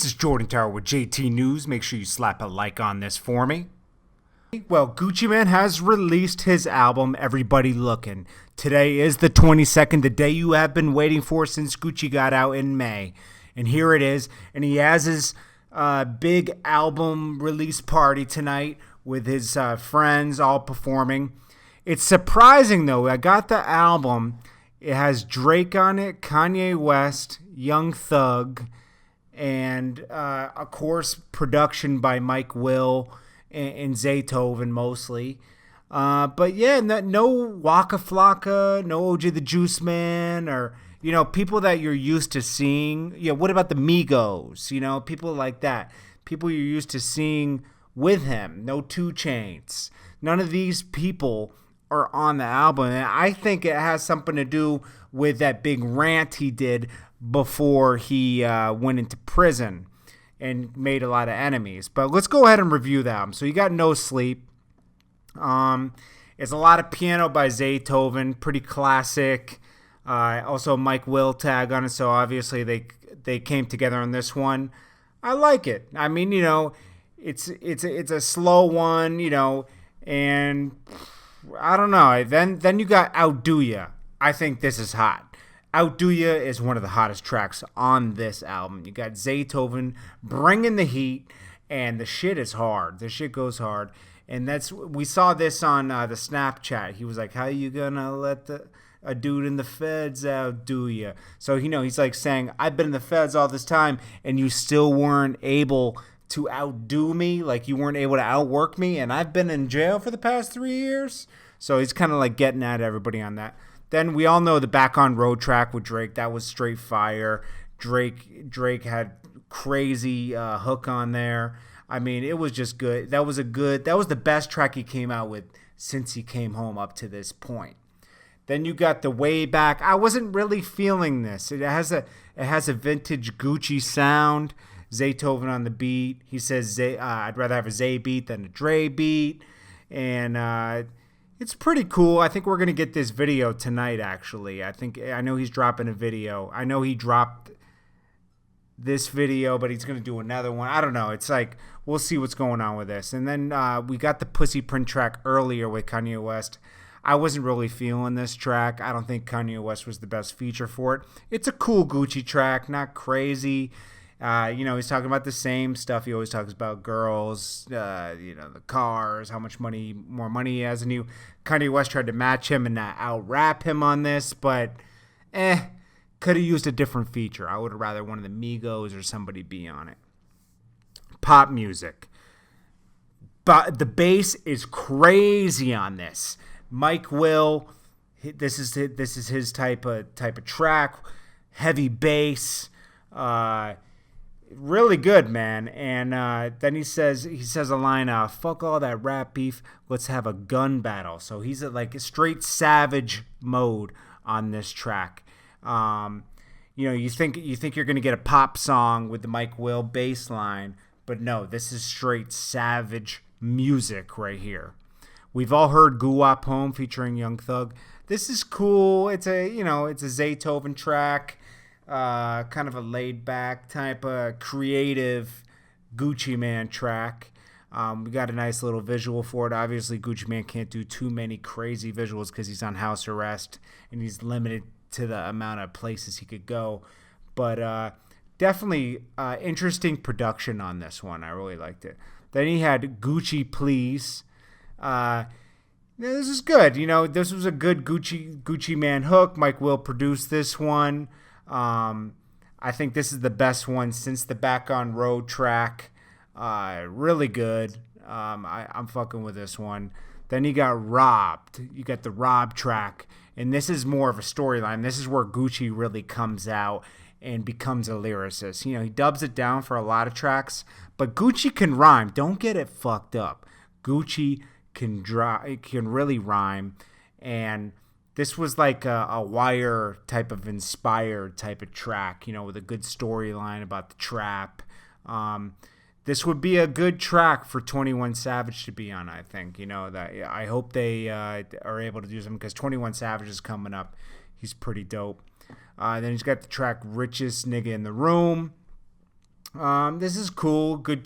is Jordan Tower with JT News. Make sure you slap a like on this for me. Well, Gucci Mane has released his album, Everybody Looking. Today is the 22nd, the day you have been waiting for since Gucci got out in May. And here it is. And he has his big album release party tonight with his friends all performing. It's surprising, though. I got the album. It has Drake on it, Kanye West, Young Thug, and, of course, production by Mike Will and Zaytoven mostly. But yeah, no Waka Flocka, no OJ the Juice Man, or, people that you're used to seeing. Yeah, what about the Migos? People like that. People you're used to seeing with him. No 2 Chainz. None of these people are on the album. And I think it has something to do with that big rant he did before he went into prison and made a lot of enemies. But let's go ahead and review the album. So you got No Sleep. It's a lot of piano by Zaytoven, pretty classic. Also Mike Will tag on it, so obviously they came together on this one. I like it. I mean, it's a slow one, and I don't know. Then you got Outdo Ya. I think this is hot. Outdo Ya is one of the hottest tracks on this album. You got Zaytoven bringing the heat, and the shit is hard. The shit goes hard. And we saw this on the Snapchat. He was like, how you gonna let a dude in the feds outdo ya? So, he's like saying, I've been in the feds all this time, and you still weren't able to outdo me. Like, you weren't able to outwork me, and I've been in jail for the past 3 years. So he's kind of like getting at everybody on that. Then we all know the Back on Road track with Drake. That was straight fire. Drake had crazy hook on there. I mean, it was just good. That was the best track he came out with since he came home up to this point. Then you got the Way Back. I wasn't really feeling this. It has a vintage Gucci sound. Zaytoven on the beat. He says I'd rather have a Zay beat than a Dre beat, and it's pretty cool. I think we're gonna get this video tonight. Actually, I know he's dropping a video. I know he dropped this video, but he's gonna do another one. I don't know. It's like, we'll see what's going on with this. And then we got the Pussy Print track earlier with Kanye West. I wasn't really feeling this track. I don't think Kanye West was the best feature for it. It's a cool Gucci track, not crazy. He's talking about the same stuff he always talks about: girls, the cars, how much more money he has. And Kanye West tried to match him and out-rap him on this, but could have used a different feature. I would have rather one of the Migos or somebody be on it. Pop music. But the bass is crazy on this. Mike Will, this is his type of track. Heavy bass. Really good, man. And then he says a line, fuck all that rap beef, let's have a gun battle. So he's at like a straight savage mode on this track. You think you're gonna get a pop song with the Mike Will bass line, but no, this is straight savage music right here. We've all heard Guwap Home featuring Young Thug. This is cool. It's a Zaytoven track. Kind of a laid-back type of creative Gucci Mane track. We got a nice little visual for it. Obviously, Gucci Mane can't do too many crazy visuals because he's on house arrest and he's limited to the amount of places he could go. But definitely interesting production on this one. I really liked it. Then he had Gucci Please. This is good. This was a good Gucci Mane hook. Mike Will produced this one. I think this is the best one since the Back on Road track. Really good. I'm fucking with this one. Then you got Robbed. You got the Rob track. And this is more of a storyline. This is where Gucci really comes out and becomes a lyricist. He dubs it down for a lot of tracks. But Gucci can rhyme. Don't get it fucked up. Gucci can really rhyme. And this was like a Wire type of inspired type of track, with a good storyline about the trap. This would be a good track for 21 Savage to be on, I think. I hope they are able to do something because 21 Savage is coming up. He's pretty dope. Then he's got the track Richest Nigga in the Room. This is cool. Good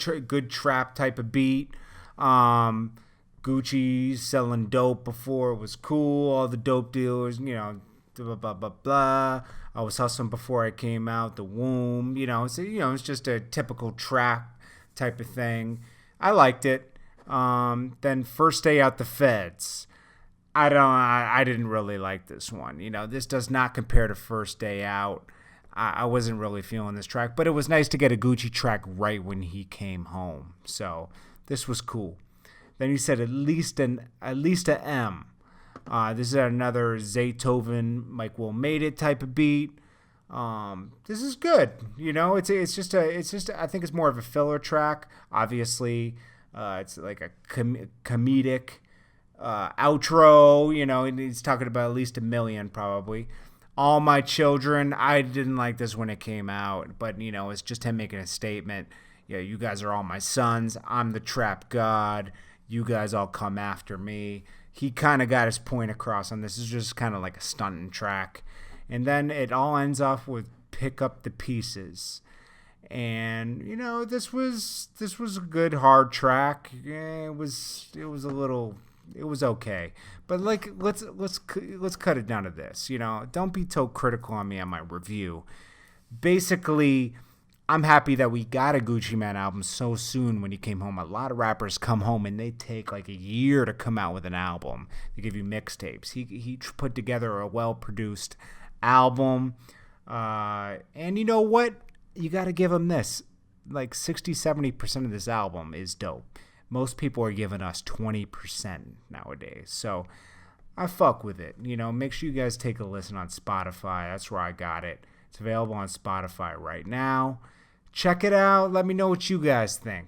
trap type of beat. Um, Gucci selling dope before it was cool. All the dope dealers, blah blah blah blah. I was hustling before I came out the womb. It's just a typical trap type of thing. I liked it. Then first day out the feds. I didn't really like this one. This does not compare to first day out. I wasn't really feeling this track, but it was nice to get a Gucci track right when he came home. So this was cool. Then he said at least a M. This is another Zaytoven, Mike Will Made It type of beat. This is good. It's just I think it's more of a filler track. Obviously, it's like a comedic outro. And he's talking about at least a million probably. All My Children. I didn't like this when it came out, but it's just him making a statement. Yeah, you guys are all my sons. I'm the trap god. You guys all come after me. He kind of got his point across on this. It's just kind of like a stunting track. And then it all ends off with Pick Up the Pieces. And this was a good hard track. Yeah, it was okay. But like let's cut it down to this. Don't be so critical on me on my review. Basically, I'm happy that we got a Gucci Mane album so soon when he came home. A lot of rappers come home and they take like a year to come out with an album. They give you mixtapes. He put together a well-produced album. And you know what? You got to give him this. Like 60-70% of this album is dope. Most people are giving us 20% nowadays. So I fuck with it. Make sure you guys take a listen on Spotify. That's where I got it. It's available on Spotify right now. Check it out. Let me know what you guys think.